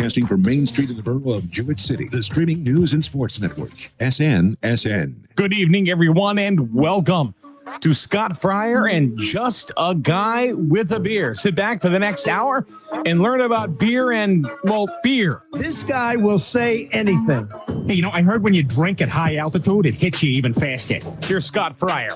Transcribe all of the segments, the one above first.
Broadcasting from Main Street in the borough of Jewett City, the streaming news and sports network, SNSN. Good evening, everyone, and welcome to Scott Fryer and Just a Guy with a Beer. Sit back for the next hour and learn about beer and, well, beer. This guy will say anything. Hey, I heard when you drink at high altitude, it hits you even faster. Here's Scott Fryer.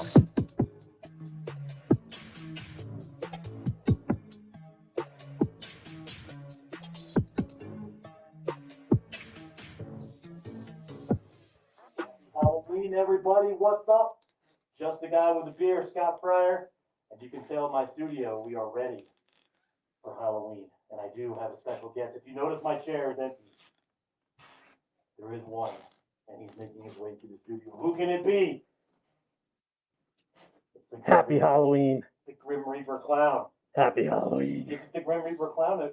Halloween, everybody, what's up? Just a guy with a beer, Scott Fryer. And you can tell in my studio, we are ready for Halloween. And I do have a special guest. If you notice, my chair is empty. There is one, and he's making his way to the studio. Who can it be? It's the Happy Halloween. The Grim Reaper Clown. Happy Halloween. Is it the Grim Reaper Clown?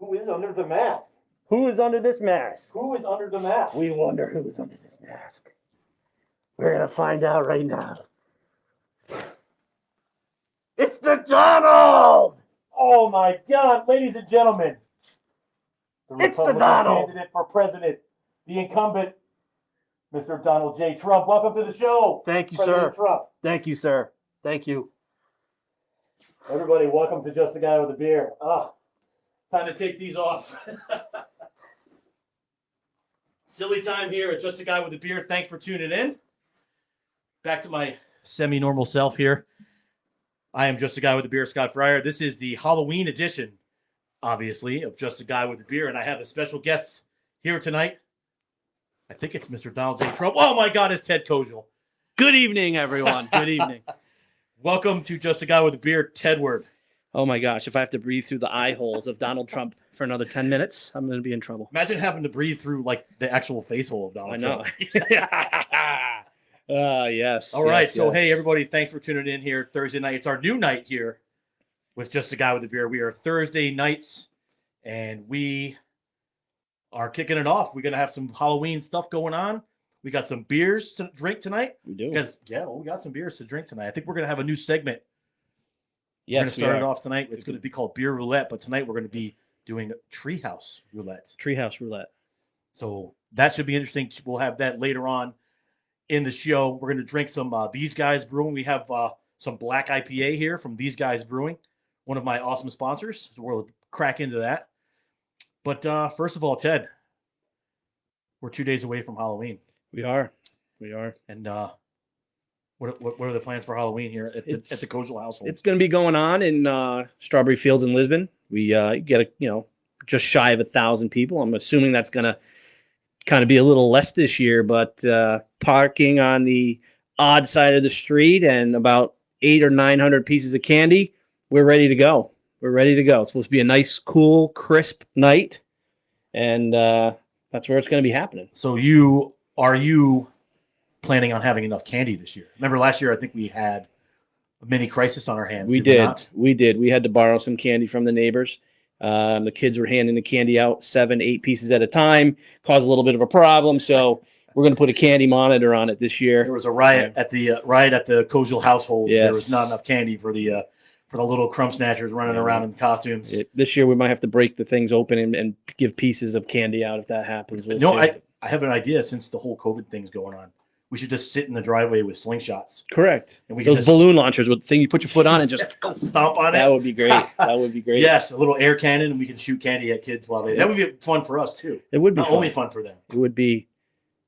Who is under the mask? Who is under this mask? Who is under the mask? We wonder who is under this mask. We're going to find out right now. It's the Donald! Oh my God, ladies and gentlemen. It's the Republican Donald. candidate for president, the incumbent, Mr. Donald J. Trump. Welcome to the show. Thank you, President sir. Trump. Thank you, sir. Thank you. Everybody, welcome to Just a Guy with a Beer. Time to take these off. Silly time here at Just a Guy with a Beer. Thanks for tuning in. Back to my semi-normal self here. I am Just a Guy with a Beer, Scott Fryer. This is the Halloween edition, obviously, of Just a Guy with a Beer, and I have a special guest here tonight. I think it's Mr. Donald J. Trump. Oh my God, it's Ted Koziel. Good evening, everyone. Good evening. Welcome to Just a Guy with a Beer, Tedward. Oh my gosh, if I have to breathe through the eye holes of Donald Trump for another 10 minutes, I'm going to be in trouble. Imagine having to breathe through like the actual face hole of Donald Trump. Yes. All right. So, hey, everybody, thanks for tuning in here Thursday night. It's our new night here with Just a Guy with a Beer. We are Thursday nights, and we are kicking it off. We're going to have some Halloween stuff going on. We got some beers to drink tonight. We do. We got some beers to drink tonight. I think we're going to have a new segment. Yes, we're going to start it off tonight. It's going to be called Beer Roulette, but tonight we're going to be doing Treehouse Roulette. Treehouse Roulette. So that should be interesting. We'll have that later on in the show. We're going to drink some These Guys Brewing. We have some black IPA here from These Guys Brewing, one of my awesome sponsors. So we'll crack into that. But first of all, Ted, we're 2 days away from Halloween. We are. And what are the plans for Halloween here at the Koziel household? It's going to be going on in Strawberry Fields in Lisbon. We get just shy of 1,000 people. I'm assuming that's going to kind of be a little less this year, but parking on the odd side of the street and about 800 or 900 pieces of candy. We're ready to go. It's supposed to be a nice, cool, crisp night, and that's where it's going to be happening. So are you planning on having enough candy this year? Remember last year, I think we had a mini crisis on our hands. We did. We had to borrow some candy from the neighbors. The kids were handing the candy out 7, 8 pieces at a time, caused a little bit of a problem. So we're going to put a candy monitor on it this year. There was a riot at the Koziel household. Yes. There was not enough candy for the little crumb snatchers running around in costumes. This year we might have to break the things open and give pieces of candy out if that happens. I have an idea. Since the whole COVID thing's going on, we should just sit in the driveway with slingshots. Correct. And those balloon launchers with the thing you put your foot on and just stomp on it. That would be great. Yes, a little air cannon, and we can shoot candy at kids while that would be fun for us too. It would be not only fun for them. It would be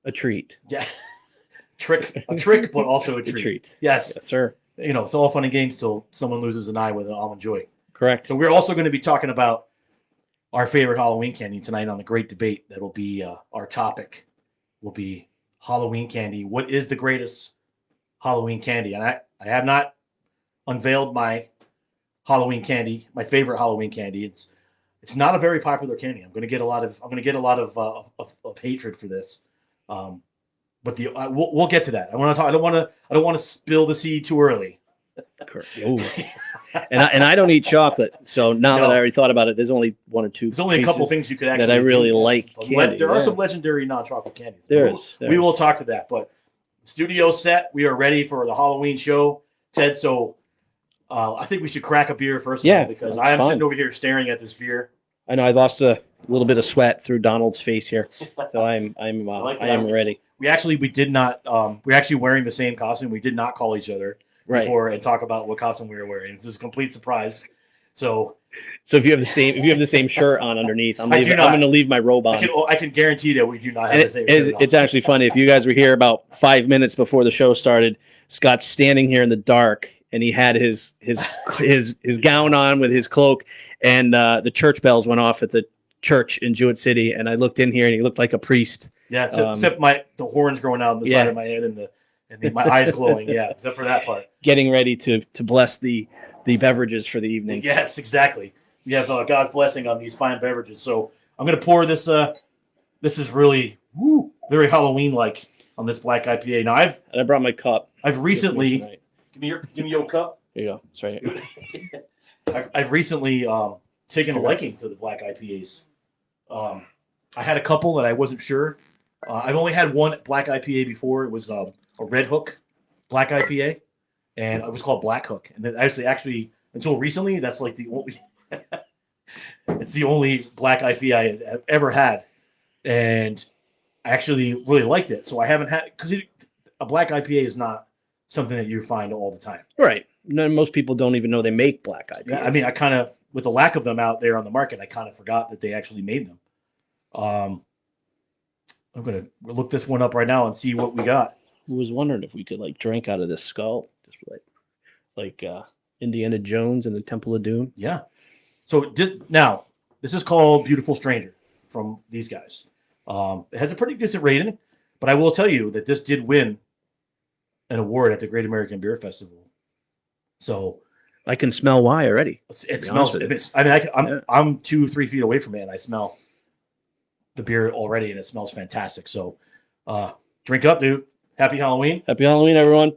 a treat. Yeah, a trick, but also a treat. A treat. Yes, sir. It's all fun and games till someone loses an eye with an almond joy. Correct. So we're also going to be talking about our favorite Halloween candy tonight on the Great Debate. That'll be our topic. Will be Halloween candy. What is the greatest Halloween candy? And I have not unveiled my Halloween candy, my favorite Halloween candy. It's not a very popular candy. I'm going to get a lot of hatred for this. But we'll get to that. I don't want to spill the seed too early. And I don't eat chocolate, so now that I already thought about it, there's only one or two. There's only a couple things you could actually that I really like. There are some legendary non-chocolate candies. We will talk to that. But studio set, we are ready for the Halloween show, Ted. So I think we should crack a beer first of all, because I am sitting over here staring at this beer. I know I lost a A little bit of sweat through Donald's face here, so I like am that. ready. We did not. We're actually wearing the same costume. We did not call each other before and talk about what costume we were wearing. It's just a complete surprise. So if you have the same shirt on underneath, I'm going to leave my robe on. I can guarantee that we do not have the same shirt on. It's actually funny. If you guys were here about 5 minutes before the show started, Scott's standing here in the dark, and he had his gown on with his cloak, and the church bells went off at the church in Jewett City, and I looked in here, and he looked like a priest. Yeah, except the horns growing out on the side of my head and my eyes glowing. Yeah, except for that part. Getting ready to bless the beverages for the evening. Yes, exactly. We have God's blessing on these fine beverages. So I'm going to pour this. This is really very Halloween-like on this black IPA. Now I brought my cup. I've recently give me your cup. Here you go. It's right here. I've recently taken a liking to the black IPAs. I had a couple that I wasn't sure. I've only had one black IPA before. It was a Red Hook black IPA, and it was called Black Hook. And then actually until recently, that's like the only it's the only black IPA I have ever had, and I actually really liked it. So I haven't had because a black IPA is not something that you find all the time. Right. No, most people don't even know they make black IPAs. Yeah, I mean, I kind of with the lack of them out there on the market, I kind of forgot that they actually made them. I'm gonna look this one up right now and see what we got. I was wondering if we could drink out of this skull, just like Indiana Jones and the Temple of Doom. Yeah. So this is called Beautiful Stranger from these guys. It has a pretty decent rating, but I will tell you that this did win an award at the Great American Beer Festival. So I can smell why already. It smells. I mean, I'm 2-3 feet away from it, and I smell the beer already, and it smells fantastic. So, drink up, dude. Happy Halloween. Happy Halloween, everyone.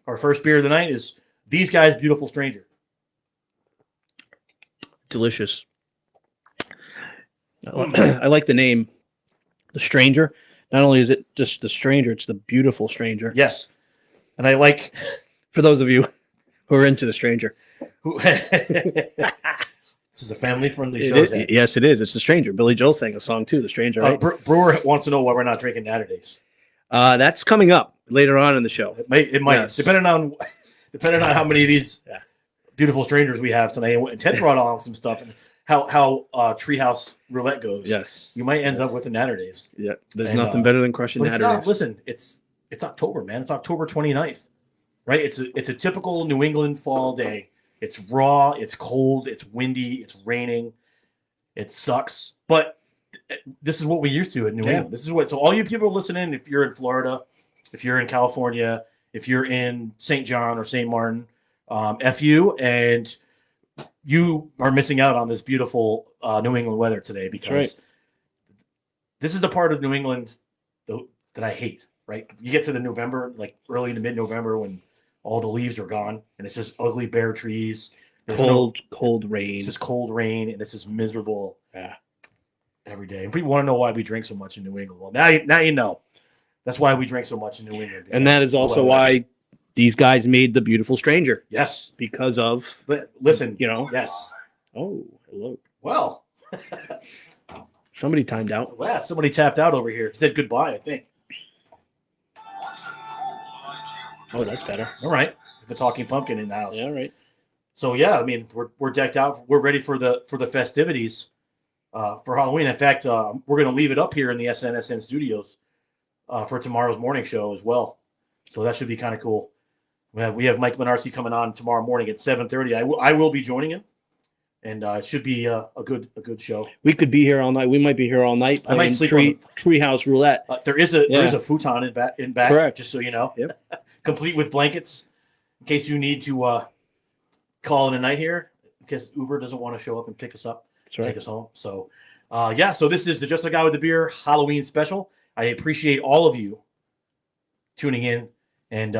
Our first beer of the night is these guys' Beautiful Stranger. Delicious. I like the name, The Stranger. Not only is it just The Stranger, it's The Beautiful Stranger. Yes. And I like... For those of you who are into The Stranger. This is a family-friendly show. Yes, it is. It's The Stranger. Billy Joel sang a song, too, The Stranger, right? Brewer wants to know why we're not drinking Natterdays. That's coming up later on in the show. It might yes. depending on how many of these Beautiful Strangers we have tonight. And Ted brought along some stuff and how Treehouse Roulette goes. Yes, you might end up with the Natterdays. Yeah, there's nothing better than crushing Natterdays. Listen, it's October, man. It's October 29th, right? It's a typical New England fall day. It's raw, it's cold, it's windy, it's raining, it sucks. But this is what we used to in New England. This is what. So all you people listening, if you're in Florida, if you're in California, if you're in St. John or St. Martin, F you, and you are missing out on this beautiful New England weather today because this is the part of New England that I hate. Right, you get to the November, like early to mid-November, when all the leaves are gone and it's just ugly bare trees. Cold rain. It's just cold rain and it's just miserable. Every day. And people want to know why we drink so much in New England. Well, now you know. That's why we drink so much in New England. And that is also why these guys made The Beautiful Stranger. Yes. Because of... Listen. Yes. Oh, hello. Well. Somebody timed out. Well, somebody tapped out over here. Said goodbye, I think. Oh, that's better. All right. The talking pumpkin in the house. Yeah, all right. So, yeah, I mean, we're decked out. We're ready for the festivities. For Halloween. In fact, we're going to leave it up here in the SNSN studios for tomorrow's morning show as well. So that should be kind of cool. We have Mike Minarski coming on tomorrow morning at 7:30. I will be joining him, and it should be a good show. We could be here all night. We might be here all night. I might sleep Treehouse Roulette. There is a futon in back. Correct. Just so you know. Yep. Complete with blankets in case you need to call it a night here because Uber doesn't want to show up and pick us up. Take us home. So, so this is the Just a Guy with a Beer Halloween special. I appreciate all of you tuning in, and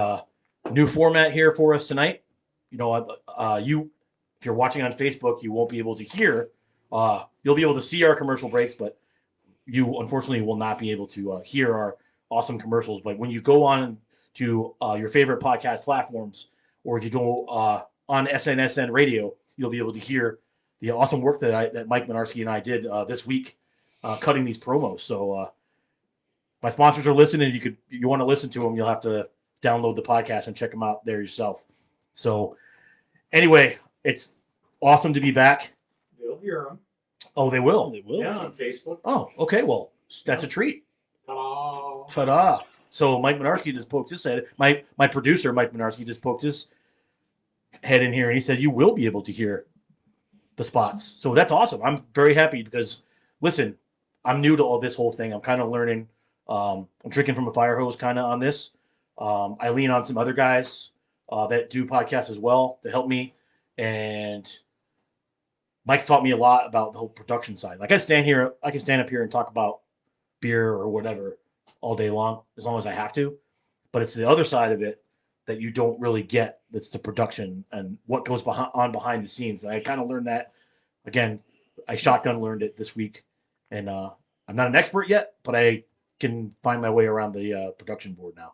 new format here for us tonight. You know, if you're watching on Facebook, you won't be able to hear. You'll be able to see our commercial breaks, but you unfortunately will not be able to hear our awesome commercials. But when you go on to your favorite podcast platforms, or if you go on SNSN Radio, you'll be able to hear the awesome work that Mike Minarski and I did this week, cutting these promos. So my sponsors are listening. You want to listen to them, you'll have to download the podcast and check them out there yourself. So anyway, it's awesome to be back. They'll hear them. Oh, they will. They will. Yeah, on Facebook. Oh, okay. Well, that's a treat. Ta-da. Ta-da! So Mike Minarski just poked his head. My producer, Mike Minarski, just poked his head in here, and he said, you will be able to hear the spots. So that's awesome. I'm very happy because, listen, I'm new to all this whole thing. I'm kind of learning. I'm drinking from a fire hose kind of on this. I lean on some other guys that do podcasts as well to help me. And Mike's taught me a lot about the whole production side. Like I can stand up here and talk about beer or whatever all day long, as long as I have to. But it's the other side of it that you don't really get. That's the production and what goes behind the scenes. And I kind of learned that. Again, I shotgun learned it this week. And I'm not an expert yet, but I can find my way around the production board now.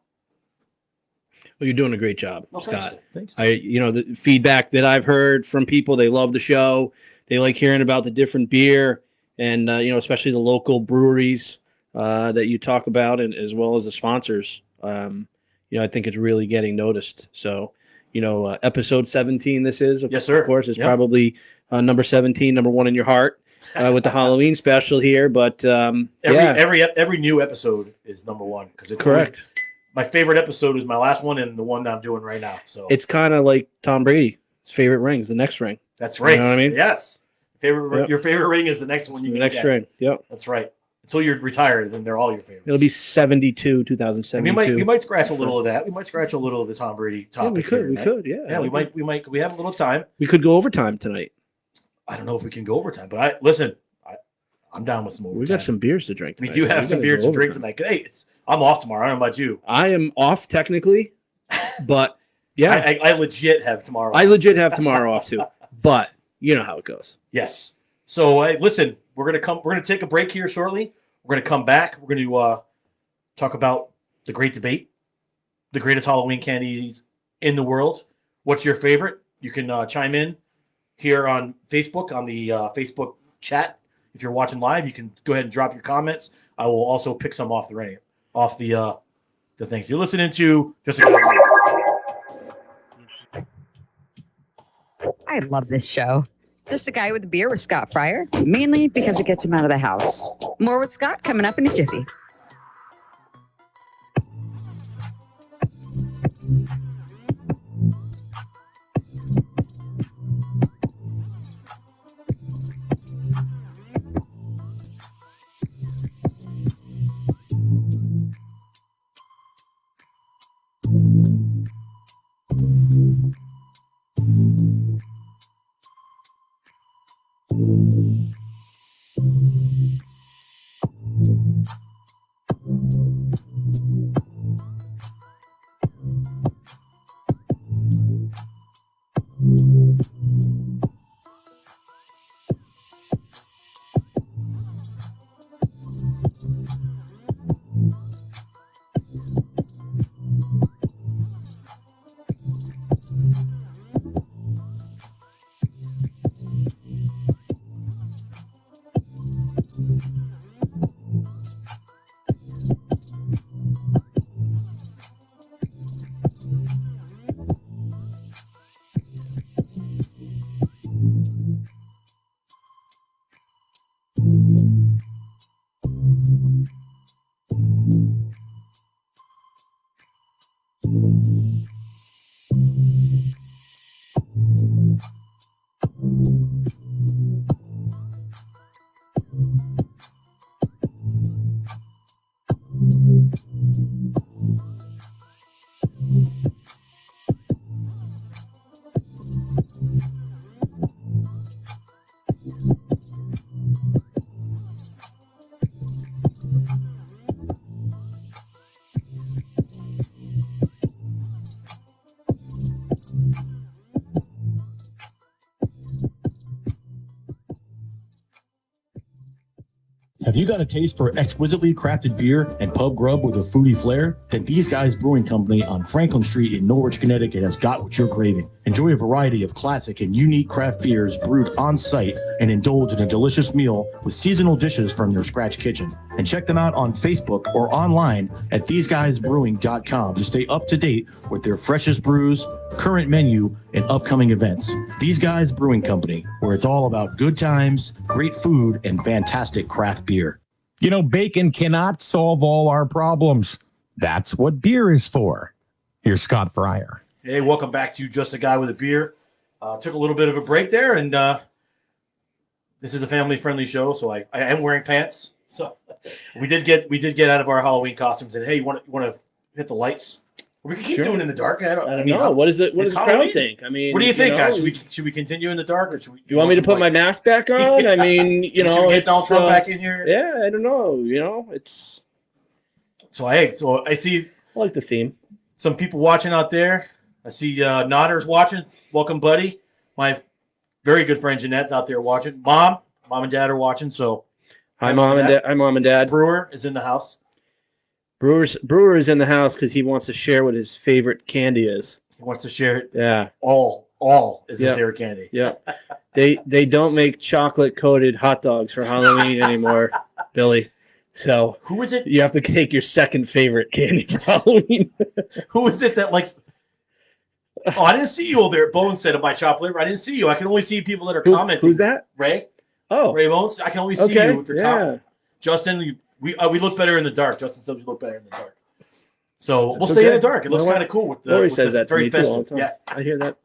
Well, you're doing a great job, Well, Scott. Thanks. The feedback that I've heard from people, they love the show. They like hearing about the different beer and, especially the local breweries that you talk about, and as well as the sponsors. I think it's really getting noticed. So, episode 17, this is, Yes, sir. Of course, it's Yep. probably number 17, number 1 in your heart with the Halloween special here. But Every new episode is number one because it's correct. always, my favorite episode is my last one and the one that I'm doing right now. So It's kind of like Tom Brady, his favorite ring's the next ring. that's right. You know what I mean? Yes. Yep. Your favorite ring is the next one you The can next get. ring. Yep. That's right. Until you're retired, then they're all your favorites. It'll be 72, And 2072. we might scratch a little of that. We might scratch a little of the Tom Brady Yeah, topic. we could. here We tonight. could. Yeah. Yeah, we have a little time. We could go overtime tonight. I don't know if we can go overtime, but I'm down with some overtime. We got some beers to drink. We Tonight. do have some gotta beers go to drink overtime. tonight. Hey, I'm off tomorrow. I don't know about you. I am off technically, but yeah, I legit have tomorrow. I legit have tomorrow off too. But you know how it goes. Yes. So listen, we're gonna take a break here shortly. We're gonna come back. We're gonna talk about the great debate, the greatest Halloween candies in the world. What's your favorite? You can chime in here on Facebook on the Facebook chat. If you're watching live, you can go ahead and drop your comments. I will also pick some off the things. You're listening to Just a Guy with a Beer. I love this show. Just a Guy with a Beer with Scott Fryer, mainly because it gets him out of the house. More with Scott coming up in a jiffy. Have you got a taste for exquisitely crafted beer and pub grub with a fruity flair? Then These Guys Brewing Company on Franklin Street in Norwich, Connecticut has got what you're craving. Enjoy a variety of classic and unique craft beers brewed on site and indulge in a delicious meal with seasonal dishes from their scratch kitchen. And check them out on Facebook or online at theseguysbrewing.com to stay up to date with their freshest brews, current menu, and upcoming events. These Guys Brewing Company, where it's all about good times, great food, and fantastic craft beer. You know, bacon cannot solve all our problems. That's what beer is for. Here's Scott Fryer. Hey, welcome back to Just a Guy with a Beer. Took a little bit of a break there, and this is a family-friendly show, so I am wearing pants. So we did get out of our Halloween costumes, and hey, you want to hit the lights? We can keep doing it in the dark. I don't know. What does the crowd think? I mean, what do you think, guys? Should we continue in the dark, or should we? Do you want me to put my mask back on? I mean, should we get Donald Trump back in here? Yeah, I don't know. It's. So I see. I like the theme. Some people watching out there. I see Nodder's watching. Welcome, buddy. My very good friend Jeanette's out there watching. Mom and Dad are watching. So, hi, Mom and Dad. Hi, Mom and Dad. Brewer is in the house. Brewer is in the house because he wants to share what his favorite candy is. He wants to share it. Yeah. All is his favorite candy. Yeah. They don't make chocolate coated hot dogs for Halloween anymore, Billy. So who is it? You have to take your second favorite candy for Halloween. Who is it that likes? Oh, I didn't see you over there. Bones said about chocolate. I didn't see you. I can only see people that are commenting. Who's that? Ray. Oh, Ray Bones. I can only see you with your comment. Justin, we look better in the dark. Justin says we look better in the dark. So we'll stay in the dark. It looks kind of cool with the. Lori says that very to me festive. too all the time. Yeah, I hear that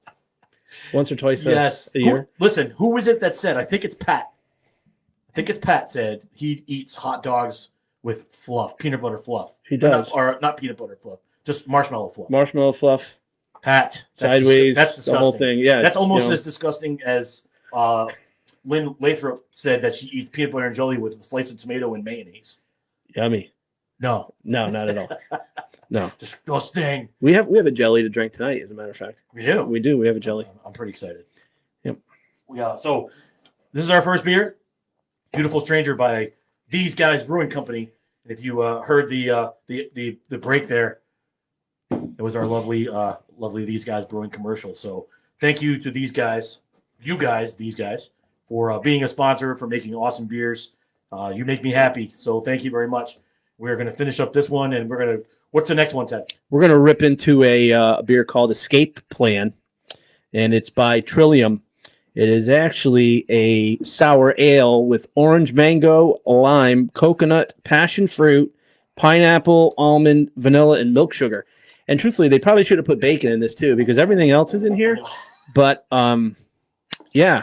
once or twice. Yes. A year. Listen, who was it that said? I think it's Pat. Said he eats hot dogs with fluff, peanut butter fluff. He does, or not peanut butter fluff, just marshmallow fluff. Marshmallow fluff. Pat, sideways. That's disgusting. The whole thing. Yeah, that's almost as disgusting as Lynn Lathrop said that she eats peanut butter and jelly with a slice of tomato and mayonnaise. Yummy. No, not at all. No, disgusting. We have a jelly to drink tonight. As a matter of fact, we do. We have a jelly. I'm pretty excited. Yep. Yeah. So this is our first beer, Beautiful Stranger by These Guys Brewing Company. And if you heard the break there, it was our lovely These Guys Brewing commercial. So thank you to these guys, for being a sponsor, for making awesome beers. You make me happy. So thank you very much. We're going to finish up this one, and what's the next one, Ted? We're going to rip into a beer called Escape Plan, and it's by Trillium. It is actually a sour ale with orange, mango, lime, coconut, passion fruit, pineapple, almond, vanilla, and milk sugar. And truthfully, they probably should have put bacon in this too, because everything else is in here. But yeah,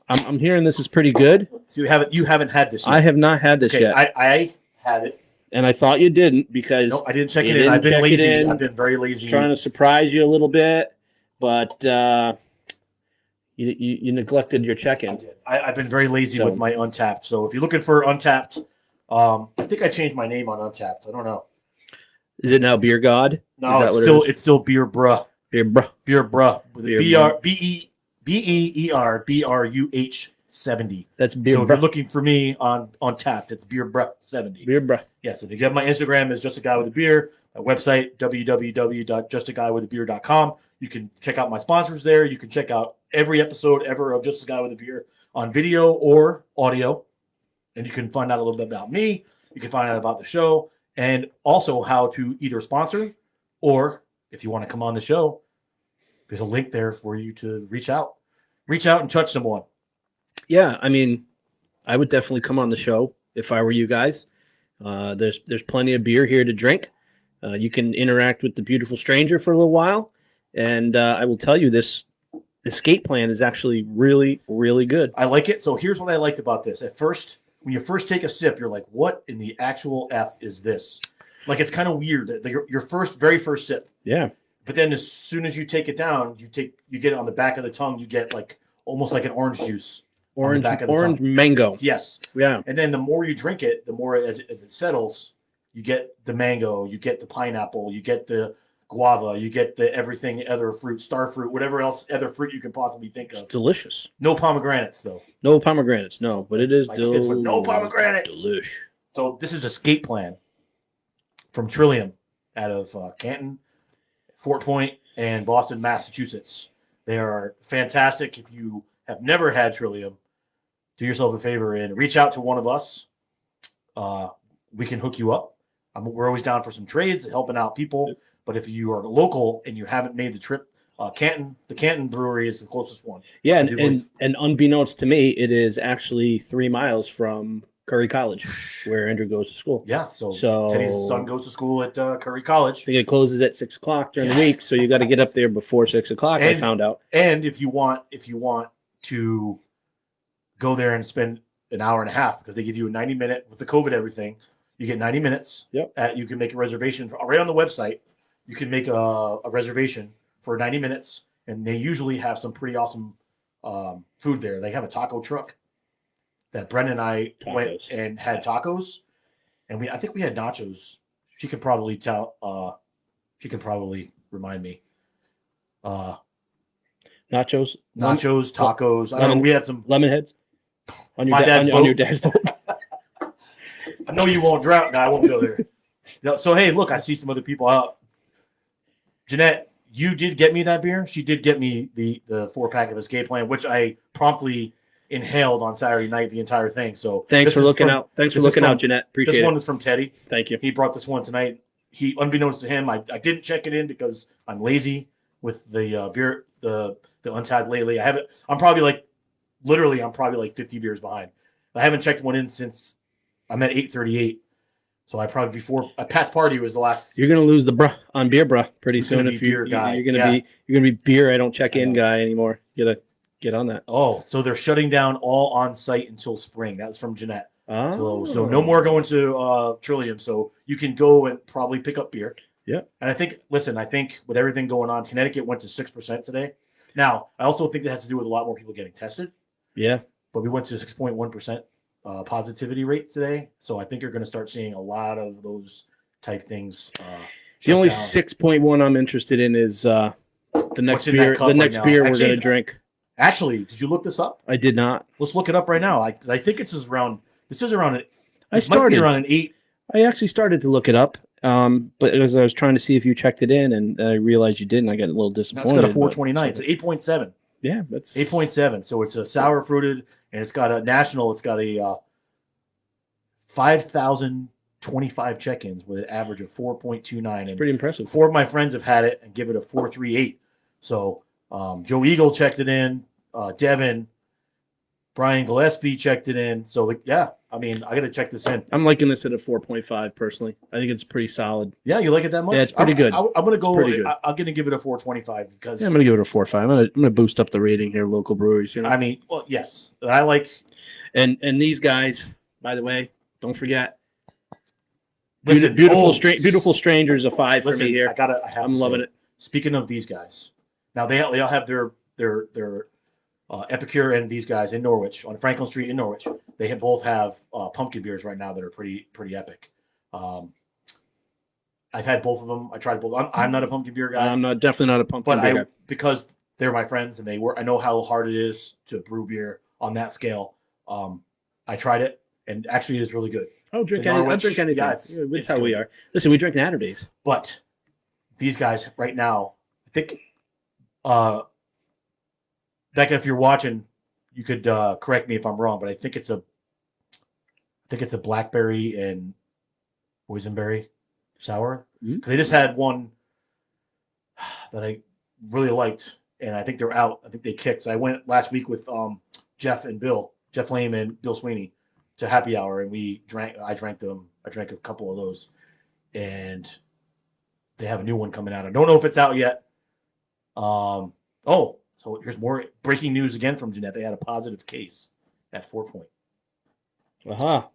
I'm hearing this is pretty good. So you haven't had this yet? I have not had this yet. I had it. And I thought you didn't because I didn't check it in. I've been lazy. I've been very lazy. Trying to surprise you a little bit, but you neglected your check-in. I've been very lazy with my Untapped. So if you're looking for Untapped, I think I changed my name on Untapped. I don't know. Is it now Beer God? No, it's still Beer Bruh. Beer Bruh. With BEER 70. That's Beer So if you're looking for me on Tapped, it's Beer Bruh 70. Beer Bruh. Yes, if you get my Instagram is Just a Guy with a Beer. My website, www.justaguyWithAbeer.com. You can check out my sponsors there. You can check out every episode ever of Just a Guy with a Beer on video or audio. And you can find out a little bit about me. You can find out about the show and also how to either sponsor or if you want to come on the show, there's a link there for you to reach out and touch someone. Yeah, I mean, I would definitely come on the show if I were you guys. There's plenty of beer here to drink. You can interact with the Beautiful Stranger for a little while. And I will tell you, this escape plan is actually really, really good. I like it. So here's what I liked about this. At first, when you first take a sip, you're like, what in the actual F is this? Like, it's kind of weird. Your very first sip. Yeah. But then as soon as you take it down, you get it on the back of the tongue. You get like almost like an orange juice. Orange mango. Yes. Yeah. And then the more you drink it, the more as it settles, you get the mango, you get the pineapple, you get the guava, you get the everything other fruit, star fruit, whatever else other fruit you can possibly think of. It's delicious. No pomegranates though. No pomegranates, no, but it is it's with no pomegranates. Delish. So this is Escape Plan from Trillium out of Canton, Fort Point, and Boston, Massachusetts. They are fantastic. If you have never had Trillium, do yourself a favor and reach out to one of us. We can hook you up. We're always down for some trades, helping out people. But if you are local and you haven't made the trip, the Canton Brewery is the closest one. Yeah, and unbeknownst to me, it is actually 3 miles from Curry College, where Andrew goes to school. Yeah, so Teddy's son goes to school at Curry College. I think it closes at 6 o'clock during the week, so you got to get up there before 6 o'clock. I found out. And if you want to go there and spend an hour and a half, because they give you a 90-minute with the COVID everything, you get 90 minutes. Yep. You can make a reservation right on the website. You can make a reservation for 90 minutes, and they usually have some pretty awesome food there. They have a taco truck that Brendan and I went and had tacos, and I think we had nachos. She could probably tell. She could probably remind me. Nachos, tacos. I don't know. We had some lemon heads on your dad's boat. I know you won't drown. No, I won't go there. So hey, look, I see some other people out. Jeanette, you did get me that beer. She did get me the 4-pack of Escape Plan, which I promptly inhaled on Saturday night, the entire thing. So thanks for looking out. Thanks for looking out, Jeanette. Appreciate it. This one is from Teddy. Thank you. He brought this one tonight. He, unbeknownst to him, I didn't check it in because I'm lazy with the beer, the Untapped lately. I'm probably like 50 beers behind. I haven't checked one in since I'm at 838. So I probably before Pat's party was the last. You're gonna lose the bruh on beer bruh pretty soon if you're gonna be beer. I don't check in guy anymore. You gotta get on that. Oh, so they're shutting down all on site until spring. That was from Jeanette. Oh. So no more going to Trillium. So you can go and probably pick up beer. Yeah. And I think with everything going on, Connecticut went to 6% today. Now I also think that has to do with a lot more people getting tested. Yeah. But we went to 6.1%. Positivity rate today, so I think you're going to start seeing a lot of those type things. The only 6.1 I'm interested in is the next beer. The next beer we're going to drink. Actually, did you look this up? I did not. Let's look it up right now. I think it's around. This is around. Might be around an 8. I actually started to look it up, but as I was trying to see if you checked it in, and I realized you didn't. I got a little disappointed. It's got a 429. It's an 8.7. Yeah, that's 8.7. So it's a sour fruited, and it's got a national. It's got a 5,025 check-ins with an average of 4.29. It's pretty impressive. 4 of my friends have had it and give it a 4.38. So Joe Eagle checked it in. Devin, Brian Gillespie checked it in. So yeah, I mean, I got to check this in. I'm liking this at a 4.5 personally. I think it's pretty solid. Yeah, you like it that much? Yeah, it's pretty good. I'm going to go. I'm going to give it a 4.25 because I'm going to give it a 4.5. I'm going to boost up the rating here, local breweries. You know? I mean, well, yes, I like. And these guys, by the way, don't forget. Listen, Beautiful Strangers a 5 for me here. I'm loving it. Speaking of these guys, now they all have their Epicure and these guys in Norwich on Franklin Street in Norwich. They both have pumpkin beers right now that are pretty epic. I've had both of them. I tried both. I'm not a pumpkin beer guy. I'm definitely not a pumpkin beer guy. Because they're my friends and I know how hard it is to brew beer on that scale. I tried it and actually it is really good. I'll drink anything. Yeah, that's how we are. Listen, we drink Natterdays. But these guys right now, I think, Becca, if you're watching, you could correct me if I'm wrong, but I think it's a blackberry and boysenberry sour. Because they just had one that I really liked, and I think they're out. I think they kicked. So I went last week with Jeff Lame and Bill Sweeney to happy hour, and I drank a couple of those, and they have a new one coming out. I don't know if it's out yet. So here's more breaking news again from Jeanette. They had a positive case at 4 Point.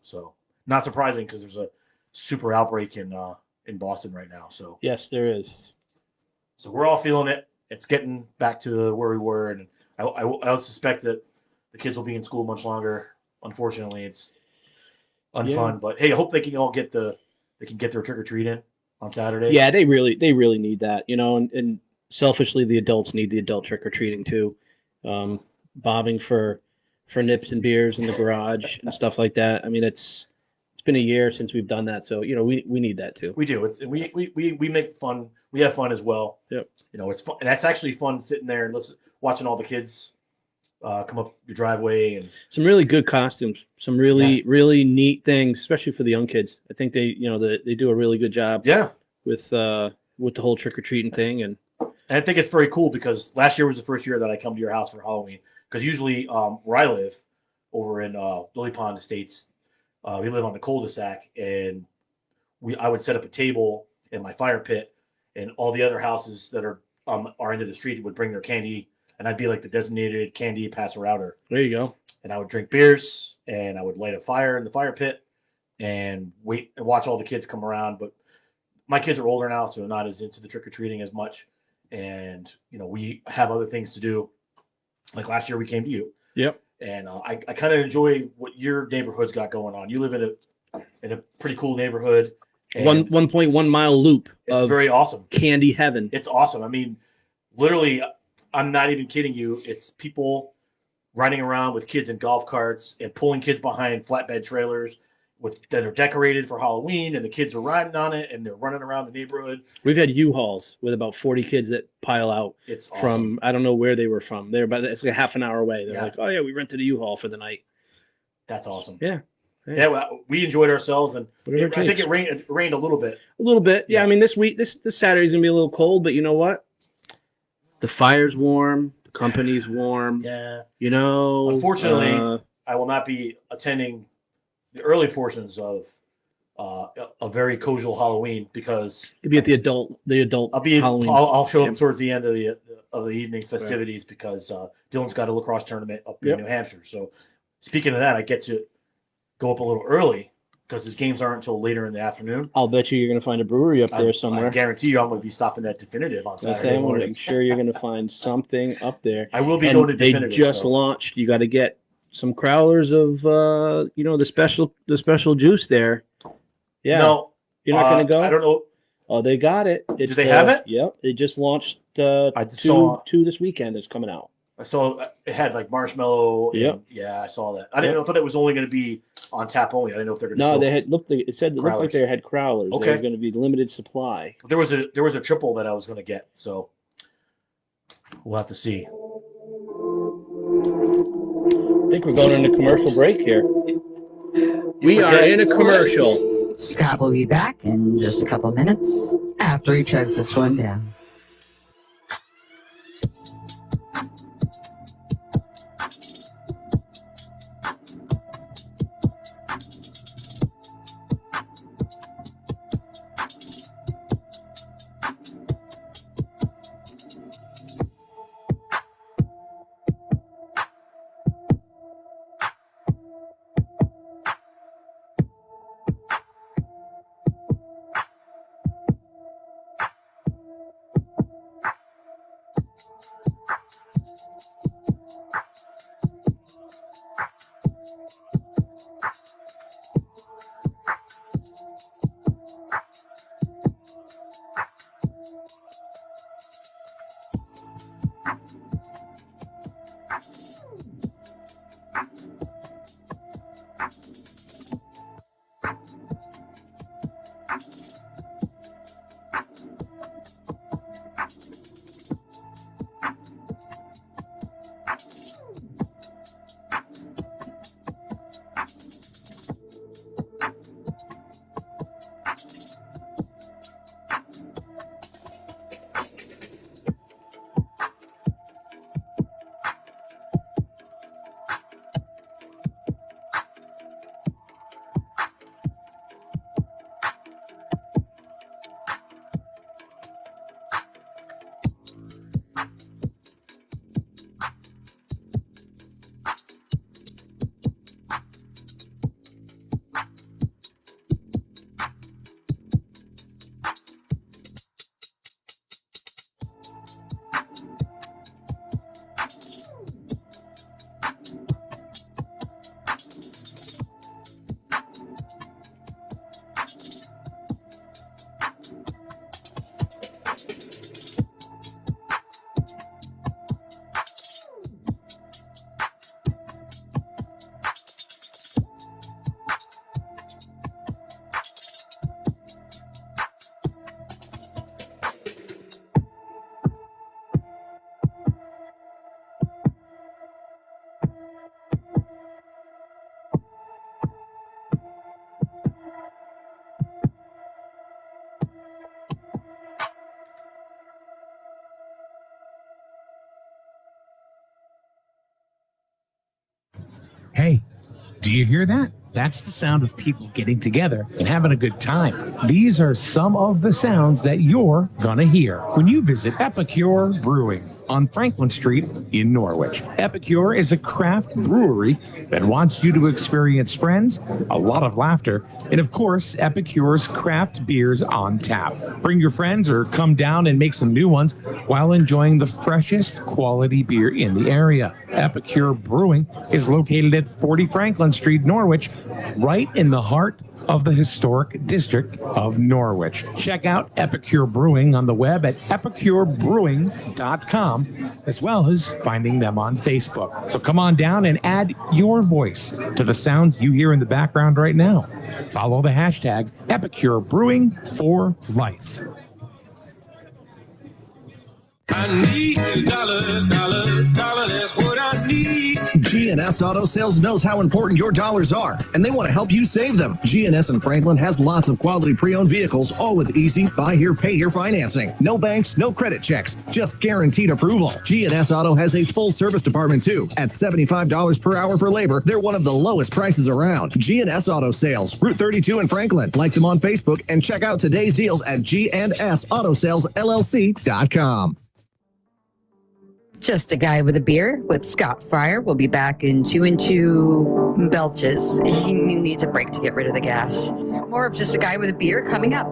So not surprising because there's a super outbreak in Boston right now. So yes, there is. So we're all feeling it. It's getting back to where we were, and I suspect that the kids will be in school much longer. Unfortunately, it's unfun. Yeah. But hey, I hope they can all get their trick or treat in on Saturday. Yeah, they really need that, you know, and selfishly, the adults need the adult trick or treating too, bobbing for nips and beers in the garage and stuff like that. I mean, it's been a year since we've done that, so you know we need that too. We do. We make fun. We have fun as well. Yep. You know, it's fun, and that's actually fun sitting there and watching all the kids come up your driveway and some really good costumes, some really neat things, especially for the young kids. I think they do a really good job. Yeah. With the whole trick or treating thing, and I think it's very cool because last year was the first year that I come to your house for Halloween. Because usually where I live, over in Lily Pond Estates, we live on the cul-de-sac, and I would set up a table in my fire pit, and all the other houses that are end of the street would bring their candy, and I'd be like the designated candy passer outer. There you go. And I would drink beers, and I would light a fire in the fire pit, and wait and watch all the kids come around. But my kids are older now, so they're not as into the trick or treating as much, and we have other things to do. Like last year, we came to you. Yep. And I kind of enjoy what your neighborhood's got going on. You live in a pretty cool neighborhood. 1.1 mile loop. It's very awesome. Candy heaven. It's awesome. I mean, literally, I'm not even kidding you. It's people riding around with kids in golf carts and pulling kids behind flatbed trailers that are decorated for Halloween, and the kids are riding on it and they're running around the neighborhood. We've had U-Hauls with about 40 kids that pile out. It's awesome. From I don't know where they were from. It's like a half an hour away. They're like, oh yeah, we rented a U-Haul for the night. That's awesome. Yeah. Well, we enjoyed ourselves, and I think it rained a little bit. A little bit. Yeah. I mean, this Saturday's gonna be a little cold, but you know what? The fire's warm. The company's warm. Yeah. Unfortunately, I will not be attending the early portions of a very casual Halloween because you'll be at the adult. Halloween. I'll show up towards the end of the evening's festivities because Dylan's got a lacrosse tournament up in New Hampshire. So speaking of that, I get to go up a little early because his games aren't until later in the afternoon. I'll bet you're going to find a brewery up there somewhere. I guarantee you I'm going to be stopping at Definitive on Saturday morning. I'm sure you're going to find something up there. I will be going to Definitive. They just launched. You got to get some crowlers of the special juice there. Yeah. No, you're not going to go? I don't know. Oh, they got it. Do they have it? Yep. They just launched I saw two this weekend. It's coming out. I saw it had like marshmallow. Yep. Yeah, I saw that. I didn't know. I thought it was only going to be on tap only. I didn't know if they're going to. No, they had looked. It said it looked like they had crowlers. Okay. They were going to be limited supply. There was a triple that I was going to get, so we'll have to see. I think we're going into commercial break here. We are in a commercial. Scott will be back in just a couple minutes after he chugs this one down. you hear that? That's the sound of people getting together and having a good time. These are some of the sounds that you're going to hear when you visit Epicure Brewing on Franklin Street in Norwich. Epicure is a craft brewery that wants you to experience friends, a lot of laughter, and of course, Epicure's craft beers on tap. Bring your friends or come down and make some new ones while enjoying the freshest quality beer in the area. Epicure Brewing is located at 40 Franklin Street, Norwich, right in the heart of the historic district of Norwich. Check out Epicure Brewing on the web at epicurebrewing.com, as well as finding them on Facebook. So come on down and add your voice to the sounds you hear in the background right now. Follow the hashtag Epicure Brewing for life. I need a dollar, that's what I need. G&S Auto Sales knows how important your dollars are, and they want to help you save them. G&S in Franklin has lots of quality pre-owned vehicles, all with easy buy here, pay here financing. No banks, no credit checks, just guaranteed approval. G&S Auto has a full service department too. At $75 per hour for labor, they're one of the lowest prices around. G&S Auto Sales, Route 32 in Franklin. Like them on Facebook and check out today's deals at GandSAutosalesLLC.com. Just a Guy with a Beer with Scott Fryer will be back in 2 and 2 belches. He needs a break to get rid of the gas. More of Just a Guy with a Beer coming up.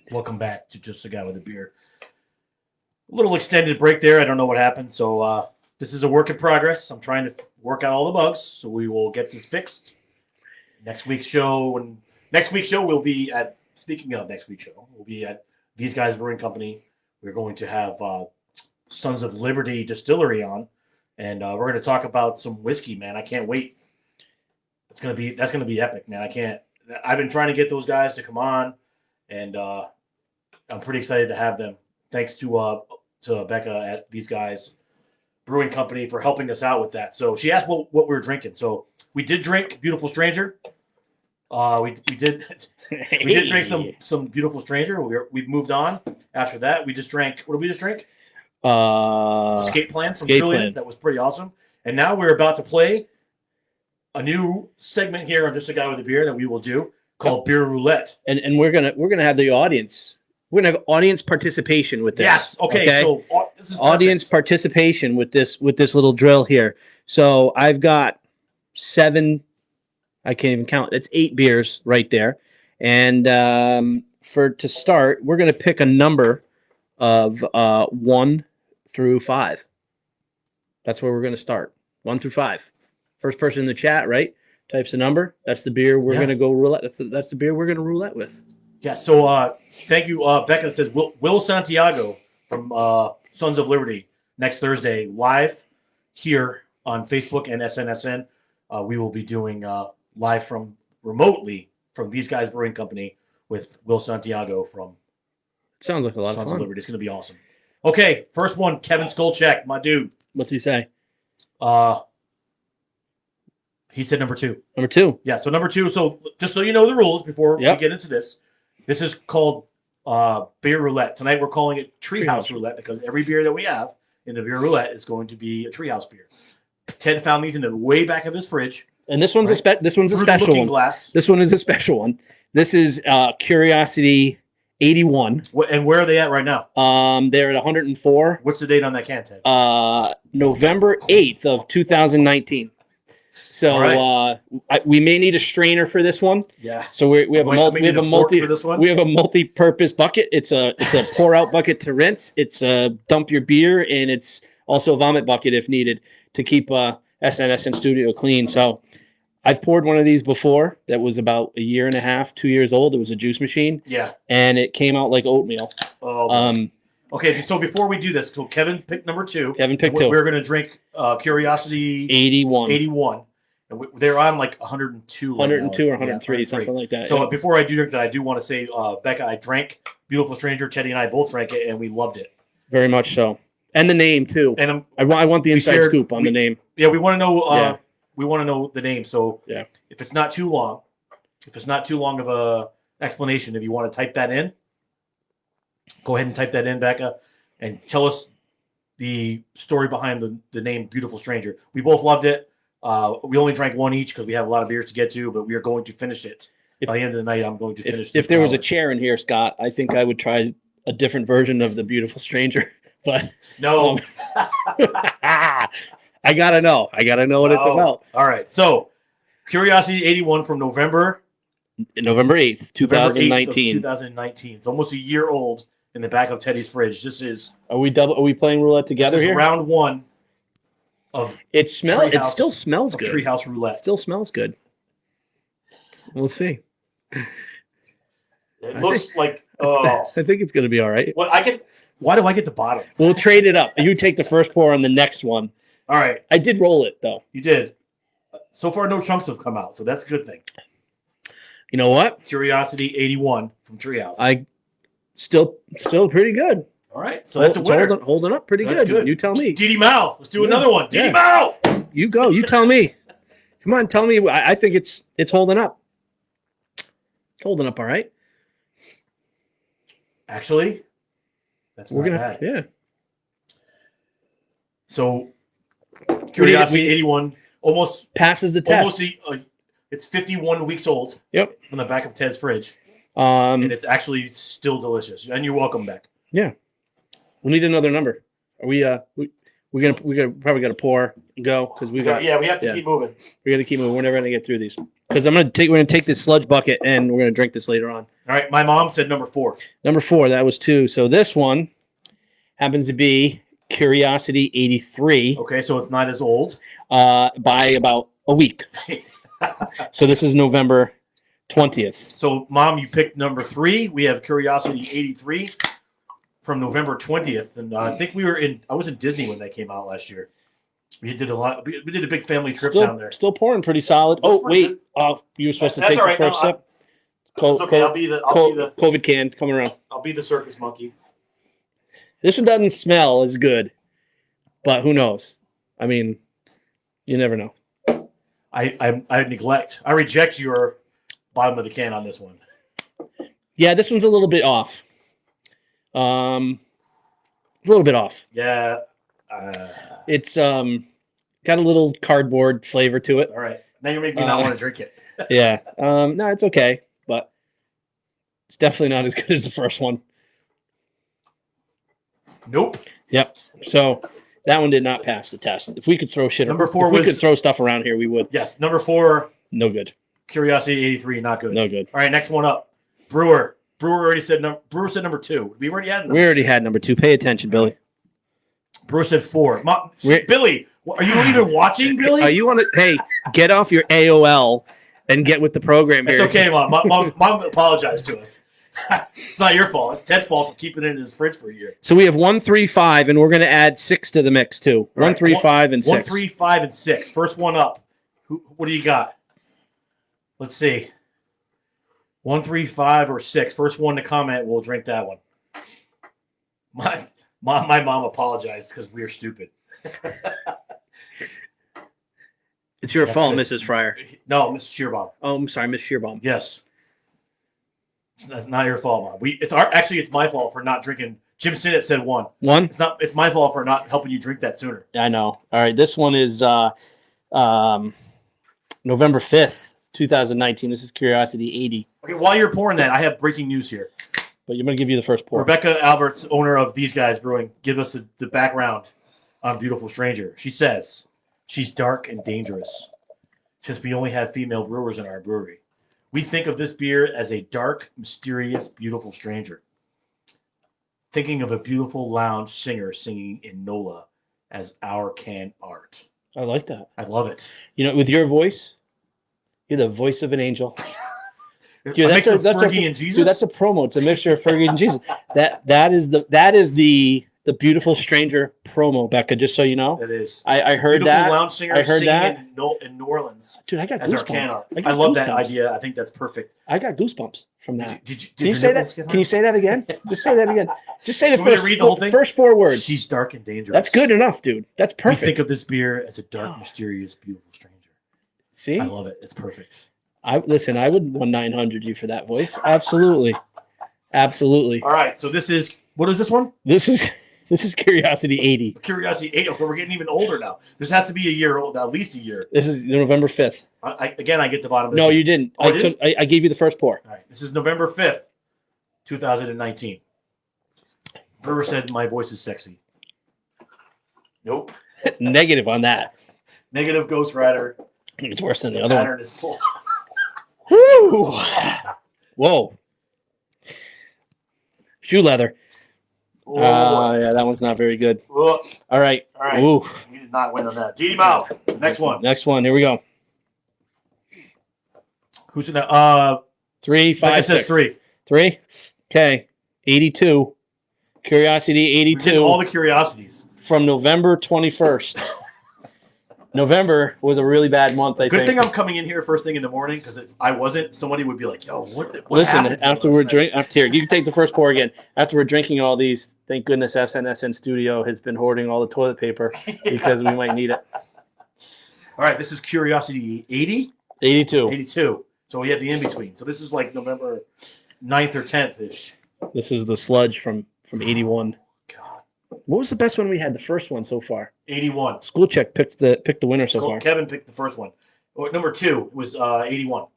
Welcome back to Just a Guy with a Beer. A little extended break there. I don't know what happened. So this is a work in progress. I'm trying to work out all the bugs, so we will get this fixed. Next week's show we'll be at, speaking of next week's show, we'll be at These Guys Brewing Company. We're going to have Sons of Liberty Distillery on and we're going to talk about some whiskey, man. I can't wait. That's gonna be epic, man. I've been trying to get those guys to come on, and I'm pretty excited to have them. Thanks to Becca at These Guys Brewing Company for helping us out with that. So she asked what we were drinking. So we did drink Beautiful Stranger. We did drink some Beautiful Stranger. We've moved on. After that, we just drank. What did we just drink? Escape Plan from Trillion. That was pretty awesome. And now we're about to play a new segment here on Just a Guy with a Beer that we will do called Beer Roulette. And we're gonna have the audience. We're gonna have audience participation with this. Yes. Okay. So this is audience participation with this little drill here. So I've got 7. I can't even count. That's 8 beers right there. And to start, we're gonna pick a number of 1 through 5. That's where we're gonna start. 1 through 5. First person in the chat, right? Types a number. That's the beer we're gonna go roulette. That's the beer we're gonna roulette with. Yeah. So thank you, Becca. Says Will Santiago from Sons of Liberty next Thursday live here on Facebook and SNSN. We will be doing live remotely from These Guys Brewing Company with Will Santiago from. Sounds like a lot Sons of fun. of Liberty. It's gonna be awesome. Okay, first one, Kevin Skolchek, my dude. What's he say? He said number 2. Number 2. Yeah, so number 2. So just so you know the rules before we get into this, this is called Beer Roulette. Tonight we're calling it Treehouse Roulette because every beer that we have in the Beer Roulette is going to be a Treehouse beer. Ted found these in the way back of his fridge. And this one's a special one. Glass. This one is a special one. This is Curiosity 81. And where are they at right now? They're at 104. What's the date on that can, Ted? November 8th of 2019. So we may need a strainer for this one. Yeah. So we have a multi-purpose bucket. It's a pour out bucket to rinse. It's a dump your beer, and it's also a vomit bucket if needed to keep SNSN Studio clean. So I've poured one of these before. That was about 1.5 years, 2 years old. It was a juice machine. Yeah. And it came out like oatmeal. Oh. Okay, so before we do this, so Kevin picked number 2. Kevin picked 2. We're going to drink Curiosity 81. And they're on like 102. 102 or 103, something like that. So before I do drink that, I do want to say, Becca, I drank Beautiful Stranger. Teddy and I both drank it, and we loved it. Very much so. And the name, too. And I want the inside scoop on the name. Yeah, we want to know we want to know the name. So yeah, if it's not too long of a explanation, if you want to type that in, go ahead and type that in, Becca, and tell us the story behind the name Beautiful Stranger. We both loved it. We only drank one each because we have a lot of beers to get to, but we are going to finish it. By the end of the night, I'm going to finish it. If there was a chair in here, Scott, I think I would try a different version of the Beautiful Stranger. But no. I gotta know. What it's about. All right. So Curiosity 81 from November 8th, 2019. 2019. It's almost a year old in the back of Teddy's fridge. This is Are we playing roulette together here? Round 1 of it still smells good. Treehouse Roulette. It still smells good. We'll see. It looks like I think it's gonna be all right. Well, why do I get the bottom? We'll trade it up. You take the first pour on the next one. All right. I did roll it though. You did. So far, no chunks have come out, so that's a good thing. You know what? Curiosity 81 from Treehouse. I still pretty good. All right, so that's a winner. Holding up pretty good. You tell me. Didi Mao. Let's do another one. Didi Mao. You go. You tell me. Come on, tell me. I think it's holding up. It's holding up all right. Actually, that's not bad. Yeah. So, Curiosity 81 almost passes the test. It's 51 weeks old. Yep. From the back of Ted's fridge. And it's actually still delicious. And you're welcome back. Yeah. We need another number. Are we we're gonna probably gotta pour and go because we got we have to keep moving. We gotta keep moving. We're never gonna get through these. Because we're gonna take this sludge bucket and we're gonna drink this later on. All right. My mom said number 4. Number 4, that was 2. So this one happens to be Curiosity 83. Okay, so it's not as old. By about a week. So this is November 20th. So, Mom, you picked number 3. We have Curiosity 83 from November 20th. And I think I was in Disney when that came out last year. We did a lot. We did a big family trip Still, down there. still pouring pretty solid. Looks Oh, pretty wait. good. Oh, you were supposed to That's take all the right. first No, sip. It's okay. I'll be the COVID can coming around. I'll be the circus monkey. This one doesn't smell as good, but who knows? I mean, you never know. I reject your bottom of the can on this one. Yeah, this one's a little bit off. A little bit off. Yeah. It's got a little cardboard flavor to it. All right. Now you're making me not want to drink it. Yeah. No, it's okay, but it's definitely not as good as the first one. Nope. Yep. So that one did not pass the test. If we could throw shit, Number 4 if we could throw stuff around here, we would. Yes. Number 4. No good. Curiosity 83. Not good. No good. All right. Next one up. Brewer. Brewer said number 2. We already had. We already had number 2. Pay attention, Billy. Brewer said 4. Billy, are you even watching, Billy? Are you on it? Hey, get off your AOL and get with the program here. It's okay, Mom. Mom apologized to us. It's not your fault. It's Ted's fault for keeping it in his fridge for a year. So we have 1, 3, 5, and we're going to add 6 to the mix too. 1, 3, 5, and 6. 1, 3, 5, and 6. First one up. What do you got? Let's see. 1, 3, 5, or 6. First one to comment, we'll drink that one. My mom apologized because we're stupid. It's your fault, good. Mrs. Fryer. No, Mrs. Shearbaum. Oh, I'm sorry, Miss Shearbaum. Yes. It's not your fault, Mom. It's my fault for not drinking. Jim Sinnott said 1. 1? It's my fault for not helping you drink that sooner. I know. All right, this one is November 5th, 2019. This is Curiosity 80. Okay, while you're pouring that, I have breaking news here. But you're going to give you the first pour. Rebecca Alberts, owner of These Guys Brewing, give us the background on Beautiful Stranger. She says, she's dark and dangerous since we only have female brewers in our brewery. We think of this beer as a dark, mysterious, beautiful stranger. Thinking of a beautiful lounge singer singing in NOLA as our can art. I like that. I love it. You know, with your voice, you're the voice of an angel. Dude, that's Fergie and Jesus? Dude, that's a promo. It's a mixture of Fergie and Jesus. That is the beautiful stranger promo, Becca. Just so you know, it is. I heard beautiful that. Lounge singer I heard singing that in New Orleans. Dude, I got as our goosebumps. can art. I love that goosebumps. idea. I think that's perfect. I got goosebumps from that. Did Can you say that? Can you say that again? Just say that again. Just say the first 4 words. She's dark and dangerous. That's good enough, dude. That's perfect. We think of this beer as a dark, mysterious, beautiful stranger. See, I love it. It's perfect. I would 1-900 you for that voice. Absolutely, absolutely. All right. So what is this one? This is Curiosity 80. Curiosity 80. Okay, we're getting even older now. This has to be a year old, at least a year. This is November 5th. I get the bottom of this. No, you didn't. Oh, I gave you the first pour. All right. This is November 5th, 2019. Brewer said my voice is sexy. Nope. Negative on that. Negative Ghost Rider. It's worse than the The other pattern one. is full. Woo! Whoa. Shoe leather. Yeah, that one's not very good. All right. Ooh. You did not win on that. GD Mao. Next one. Next one. Here we go. Who's in that? 3, 5, 6. Says 3. 3. Okay. 82. Curiosity 82. All the curiosities. From November 21st. November was a really bad month, I think. Good thing I'm coming in here first thing in the morning, because if I wasn't, somebody would be like, yo, what Listen, happened? after here, you can take the first pour again. After we're drinking all these, thank goodness SNSN Studio has been hoarding all the toilet paper because we might need it. All right, this is Curiosity 80? 82. 82. So we have the in-between. So this is like November 9th or 10th-ish. This is the sludge from 81. God. What was the best one we had? The first one so far. 81. School Check picked the winner so far. Kevin picked the first one. Number 2 was 81.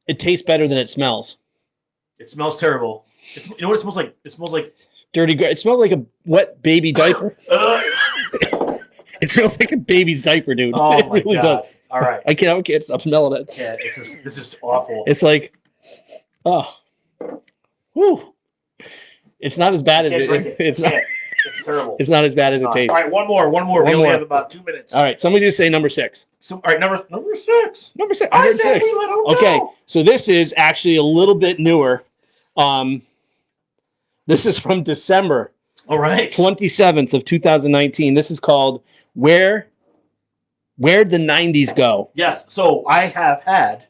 It tastes better than it smells. It smells terrible. You know what it smells like? It smells like dirty. It smells like a wet baby diaper. It smells like a baby's diaper, dude. Oh it my really God. does. All right. I can't stop smelling it. Yeah, this is awful. It's like, oh, whew. It's not as bad as it's not. It's terrible. It's not as bad as it tastes. All right, one more. We only have about 2 minutes. All right, somebody just say number 6. All right, number 6. Number 6. I said 6. we let 'em Okay, go. so this is actually a little bit newer. This is from December. All right. 27th of 2019. This is called Where'd the 90s go? Yes. So I have had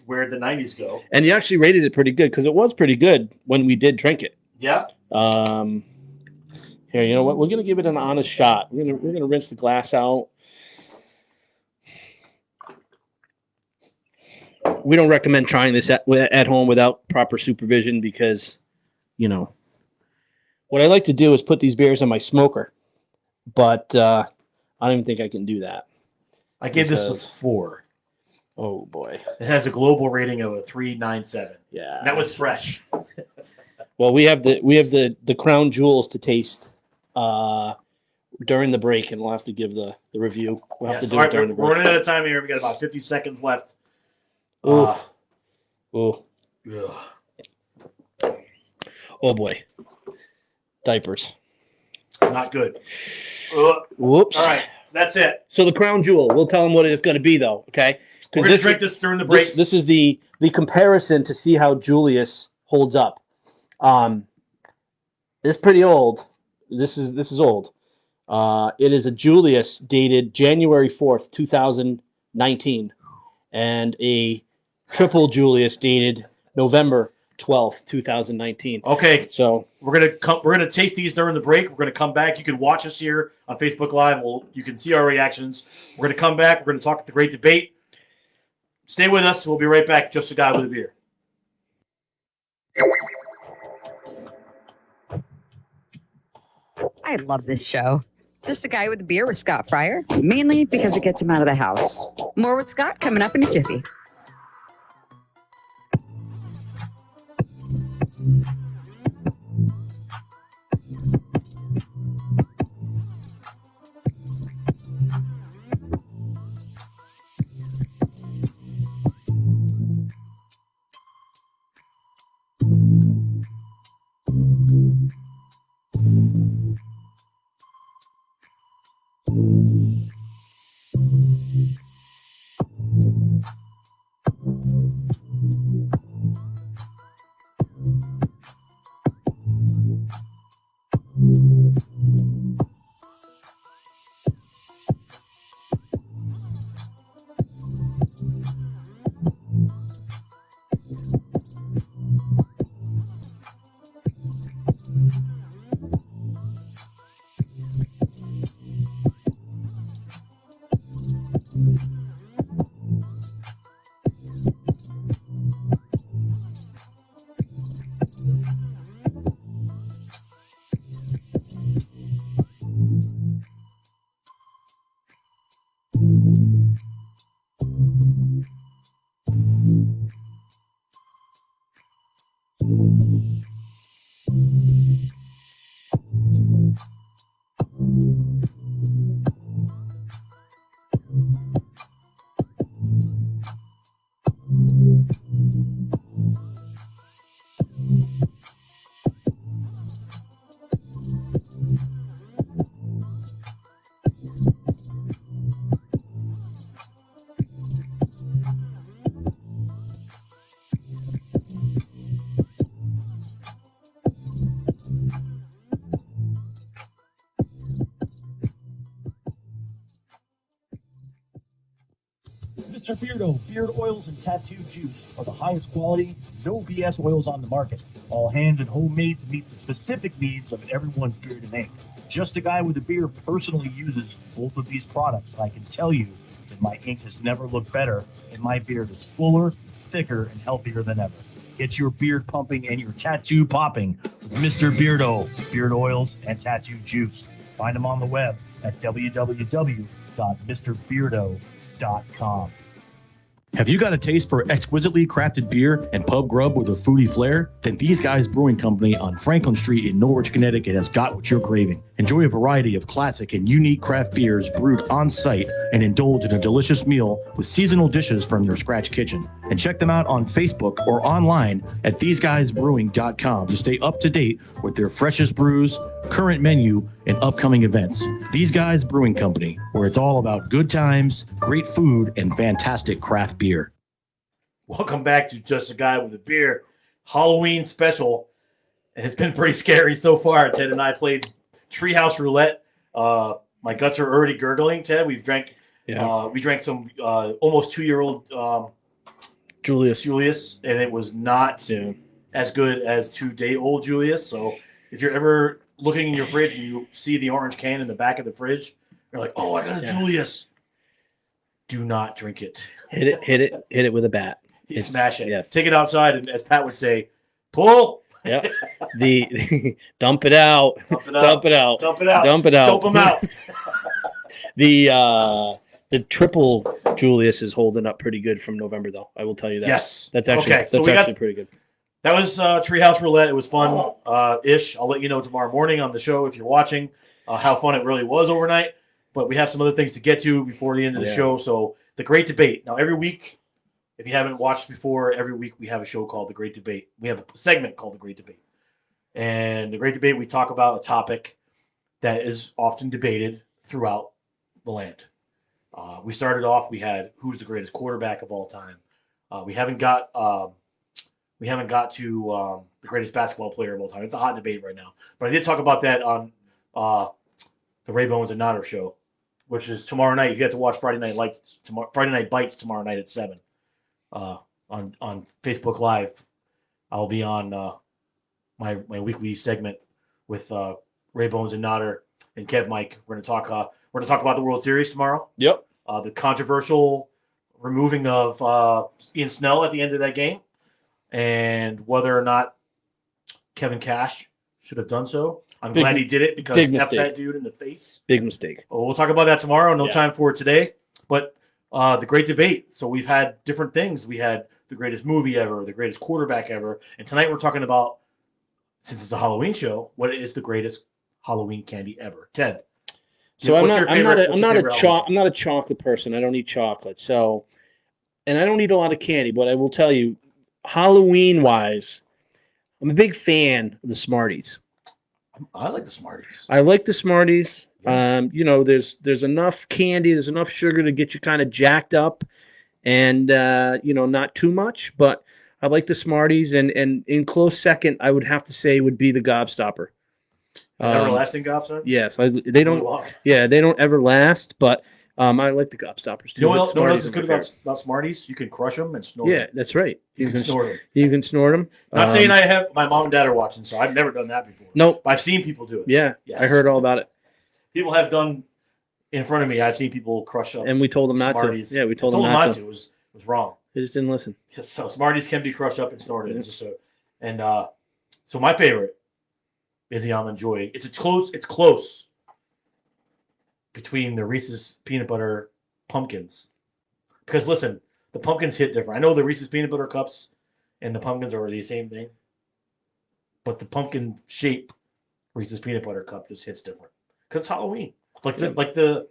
Where'd the 90s go? And you actually rated it pretty good because it was pretty good when we did drink it. Yeah. Here, you know what? We're gonna give it an honest shot. We're gonna rinse the glass out. We don't recommend trying this at home without proper supervision because, you know, what I like to do is put these beers in my smoker, but I don't even think I can do that. I gave this a 4. Oh boy, it has a global rating of a 3.97. Yeah, that was fresh. Well, we have the crown jewels to taste during the break, and we'll have to give the review. We'll have to do it during the break. We're running out of time here. We got about 50 seconds left. Ooh. Ugh. Oh boy, diapers. Not good. Ugh. Whoops. All right, that's it. So the crown jewel. We'll tell them what it's going to be, though. Okay. We're going to drink this during the break. This is the comparison to see how Julius holds up. It's pretty old. This is old. It is a Julius dated January 4th, 2019, and a triple Julius dated November 12th, 2019. Okay, so we're gonna taste these during the break. We're gonna come back. You can watch us here on Facebook Live. You can see our reactions. We're gonna come back. We're gonna talk the great debate. Stay with us. We'll be right back. Just a guy with a beer. I love this show. Just a Guy with a Beer with Scott Fryer, mainly because it gets him out of the house. More with Scott coming up in a jiffy. Mr. Beardo, beard oils and tattoo juice are the highest quality, no BS oils on the market. All hand and homemade to meet the specific needs of everyone's beard and ink. Just a Guy with a Beer personally uses both of these products, and I can tell you that my ink has never looked better, and my beard is fuller, thicker, and healthier than ever. Get your beard pumping and your tattoo popping with Mr. Beardo, beard oils and tattoo juice. Find them on the web at www.mrbeardo.com. Have you got a taste for exquisitely crafted beer and pub grub with a foodie flair? Then These Guys Brewing Company on Franklin Street in Norwich, Connecticut has got what you're craving. Enjoy a variety of classic and unique craft beers brewed on site and indulge in a delicious meal with seasonal dishes from their scratch kitchen. And check them out on Facebook or online at theseguysbrewing.com to stay up to date with their freshest brews, current menu, and upcoming events. These Guys Brewing Company, where it's all about good times, great food, and fantastic craft beer. Welcome back to Just a Guy with a Beer Halloween special. And it's been pretty scary so far. Ted and I played Treehouse Roulette. My My guts are already gurgling, Ted. We drank some almost 2-year-old Julius, and it was not as good as 2-day-old Julius. So if you're ever looking in your fridge and you see the orange can in the back of the fridge, you're like, "Oh, I got a Julius." Do not drink it. Hit it with a bat. Smash it. Yeah. Take it outside, and as Pat would say, pull. Yeah. The dump it out. Dump it out. Dump it out. Dump it out. Dump it out. Dump them out. The triple Julius is holding up pretty good from November, though. I will tell you that. Yes. That's actually okay. So actually pretty good. That was Treehouse Roulette. It was fun ish. I'll let you know tomorrow morning on the show if you're watching how fun it really was overnight. But we have some other things to get to before the end of the show. So the Great Debate. Now, every week, if you haven't watched before, every week we have a show called The Great Debate. We have a segment called The Great Debate. And The Great Debate, we talk about a topic that is often debated throughout the land. We started off, we had who's the greatest quarterback of all time. We haven't got to the greatest basketball player of all time. It's a hot debate right now. But I did talk about that on the Ray Bones and Notter show, which is tomorrow night. You get to watch Friday Night Bites tomorrow night at 7 on Facebook Live. I'll be on my weekly segment with Ray Bones and Notter and Kev Mike. We're going to talk about the World Series tomorrow. Yep. The controversial removing of Ian Snell at the end of that game, and whether or not Kevin Cash should have done so. I'm glad he did it because F that dude in the face. Big mistake. Well, we'll talk about that tomorrow. No time for it today. But the Great Debate. So we've had different things. We had the greatest movie ever, the greatest quarterback ever. And tonight we're talking about, since it's a Halloween show, what is the greatest Halloween candy ever? Ted. So I'm not a chocolate person. I don't eat chocolate. So, and I don't eat a lot of candy, but I will tell you, Halloween wise, I'm a big fan of the Smarties. I like the Smarties. I like the Smarties. There's enough candy, there's enough sugar to get you kind of jacked up, and not too much. But I like the Smarties, and in close second, I would have to say would be the Gobstopper. Everlasting Gobstopper? Yes, they don't. Yeah, they don't ever last, but I like the Gobstoppers too. You know what else is good about Smarties? You can crush them and snort them. Yeah, that's right. You can snort them. You can snort them. Not saying I have. My mom and dad are watching, so I've never done that before. Nope. I've seen people do it. Yeah, yes. I heard all about it. People have done in front of me. I've seen people crush up. And we told them Smarties. not to. Yeah, we told them not to. It was wrong. They just didn't listen. Yes, so Smarties can be crushed up and snorted. Mm-hmm. So my favorite is the Almond Joy. It's close between the Reese's Peanut Butter Pumpkins. Because listen, the pumpkins hit different. I know the Reese's Peanut Butter Cups and the pumpkins are the same thing, but the pumpkin shape Reese's Peanut Butter Cup just hits different because it's Halloween. Like the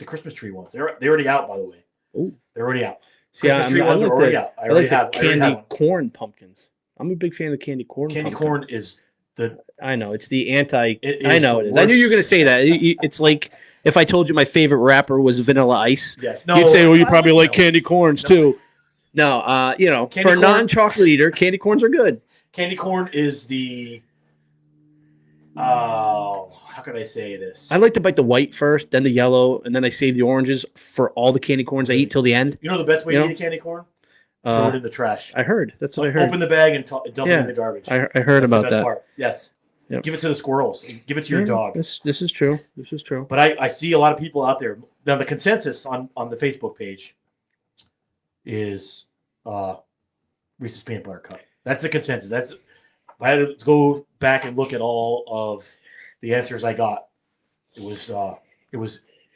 Christmas tree ones. They're already out, by the way. Ooh. They're already out. See, Christmas tree ones are already out. I like the candy corn pumpkins. I'm a big fan of the candy corn. Candy corn is the. I know it's the anti. I know it is. I knew you were going to say that. It's like if I told you my favorite rapper was Vanilla Ice. Yes. No. You'd say, well, you probably like candy corns too. No. For a non-chocolate eater, candy corns are good. Candy corn is the. How can I say this? I like to bite the white first, then the yellow, and then I save the oranges for all the candy corns I eat till the end. You know the best way to eat a candy corn? Throw it in the trash. I heard. That's what I heard. Open the bag and dump it in the garbage. I heard That's about the best that. Part. Yes. Yep. Give it to the squirrels. Give it to your dog. This is true. This is true. But I see a lot of people out there. Now, the consensus on the Facebook page is Reese's Peanut Butter Cup. That's the consensus. If I had to go back and look at all of the answers I got, it was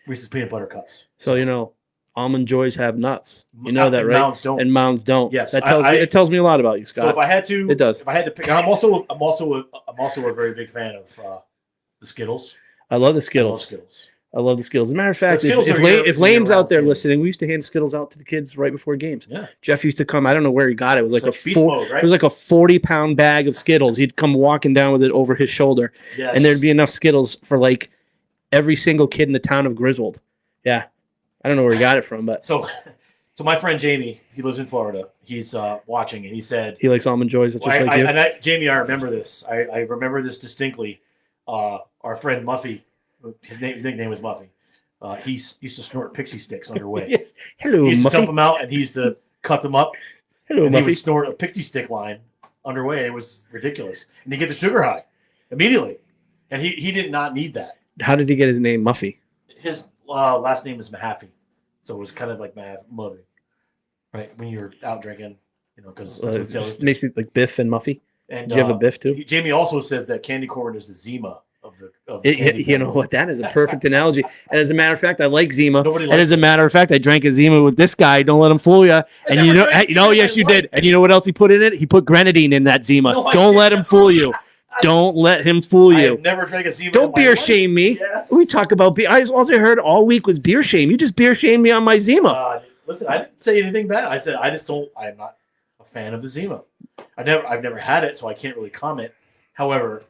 Reese's Peanut Butter Cups. So, Almond Joys have nuts. You know that, right? Mounds don't. And Mounds don't. Yes. It tells me a lot about you, Scott. So if I had to, it does. If I had to pick, I'm also a very big fan of the Skittles. I love the Skittles. I love the Skittles. As a matter of fact, if Lane's out there listening, we used to hand Skittles out to the kids right before games. Yeah. Jeff used to come. I don't know where he got it. It was like right? It was like a 40-pound bag of Skittles. He'd come walking down with it over his shoulder, and there'd be enough Skittles for like every single kid in the town of Griswold. Yeah. I don't know where he got it from, but so my friend Jamie, he lives in Florida. He's watching, and he said he likes Almond Joys. Just like you. Jamie, I remember this. I remember this distinctly. Our friend Muffy His nickname was Muffy. He used to snort pixie sticks underway. Yes. Hello, He used to Muffy. dump them out, and he used to cut them up. Hello, and he would Muffy. snort a pixie stick line underway. It was ridiculous. And he'd get the sugar high immediately. And he did not need that. How did he get his name, Muffy? His last name is Mahaffey. So it was kind of like Muffy. Right? When you're out drinking, because that's what sailors do. Makes me like Biff and Muffy. And do you have a Biff too? Jamie also says that candy corn is the Zima of the candy You know what? That is a perfect analogy. And as a matter of fact, I like Zima. Nobody And likes as a matter of fact, I drank a Zima with this guy. Don't let him fool you. And yes, you did. And you know what else he put in it? He put grenadine in that Zima. No, I Don't let him fool you. Don't let him fool you. I've never drank a Zima. Don't beer shame me. Yes. We talk about beer. All I heard all week was beer shame. You just beer shamed me on my Zima. Listen, I didn't say anything bad. I said I am not a fan of the Zima. I've never had it, so I can't really comment. However,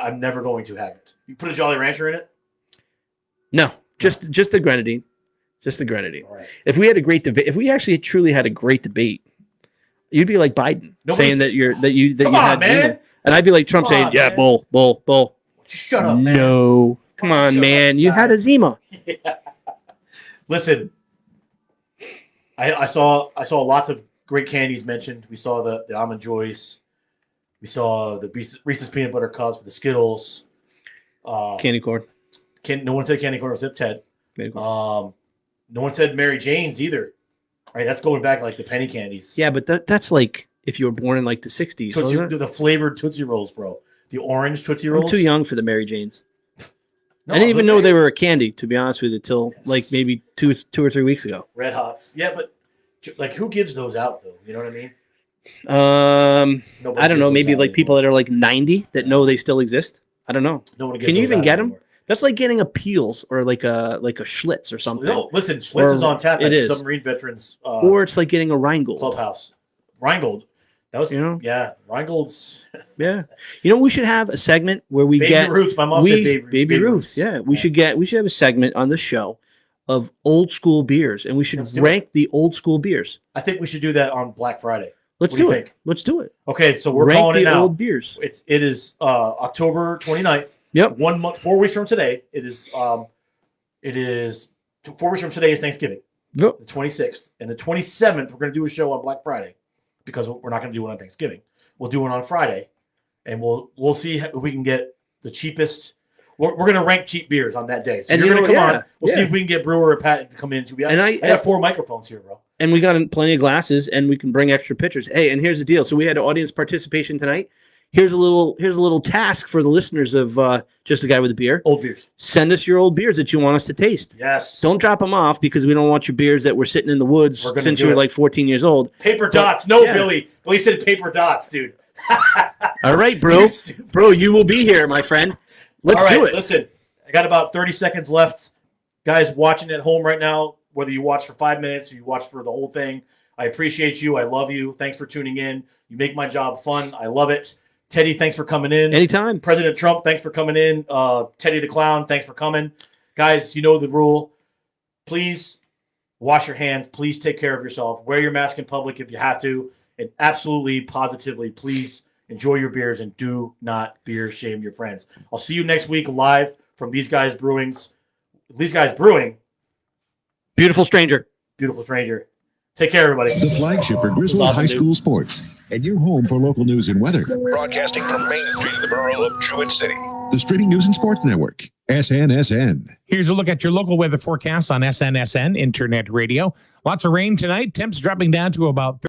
I'm never going to have it. You put a Jolly Rancher in it? No, just the grenadine. Just the grenadine. All right. If we had a great debate, if we actually truly had a great debate, you'd be like Biden saying that you had man. Zima. And I'd be like Trump saying, "Yeah, bull." Shut up, man. No, come on, man. You had a Zima. Yeah. Listen, I saw lots of great candies mentioned. We saw the Almond Joys. We saw the Reese's Peanut Butter Cups with the Skittles. Candy corn. No one said candy corn except Ted. No one said Mary Jane's either. Right? That's going back like the penny candies. Yeah, but that's like if you were born in like the 60s. The flavored Tootsie Rolls, bro. The orange Tootsie Rolls. I'm too young for the Mary Janes. No, I didn't even know they were a candy, to be honest with you, till like maybe two or 3 weeks ago. Red Hots. Yeah, but like who gives those out though? You know what I mean? I don't know. Maybe like people that are like 90 that know they still exist. I don't know. Can you even get them? That's like getting a Peels or like a Schlitz or something. No, listen, Schlitz is on tap at is. Submarine Veterans. Or it's like getting a Rheingold. Clubhouse. Rheingold. That was, yeah, Rheingold's. Yeah. We should have a segment where we Baby get Ruths. My mom said Baby Ruths. Yeah. We should have a segment on the show of old school beers, and we should rank the old school beers. I think we should do that on Black Friday. Let's do it. Let's do it. Okay, so we're rank calling it the now. Old beers. It is October 29th. Yep. 1 month, 4 weeks from today. It is 4 weeks from today is Thanksgiving. Yep. The 26th. And the 27th, we're going to do a show on Black Friday because we're not going to do one on Thanksgiving. We'll do one on Friday, and we'll see if we can get the cheapest. We're going to rank cheap beers on that day. So you're going to come on. We'll see if we can get Brewer or Pat to come in. I have 4 microphones here, bro. And we got plenty of glasses, and we can bring extra pitchers. Hey, and here's the deal. So we had audience participation tonight. Here's a little task for the listeners of Just a Guy with a Beer. Old beers. Send us your old beers that you want us to taste. Yes. Don't drop them off because we don't want your beers that were sitting in the woods since you were like 14 years old. Paper dots. No, yeah. Billy. Billy said paper dots, dude. All right, bro. Bro, you will be here, my friend. Let's do it. Listen, I got about 30 seconds left. Guys watching at home right now, whether you watch for 5 minutes or you watch for the whole thing, I appreciate you. I love you. Thanks for tuning in. You make my job fun. I love it. Teddy, thanks for coming in. Anytime. President Trump, thanks for coming in. Teddy the Clown, thanks for coming. Guys, you know the rule. Please wash your hands. Please take care of yourself. Wear your mask in public if you have to. And absolutely, positively, please enjoy your beers and do not beer shame your friends. I'll see you next week live from These Guys Brewing. Beautiful stranger. Beautiful stranger. Take care, everybody. The flagship for Griswold High School sports. And your home for local news and weather. Broadcasting from Main Street, the borough of Jewett City. The Streaming News and Sports Network, SNSN. Here's a look at your local weather forecast on SNSN Internet Radio. Lots of rain tonight. Temps dropping down to about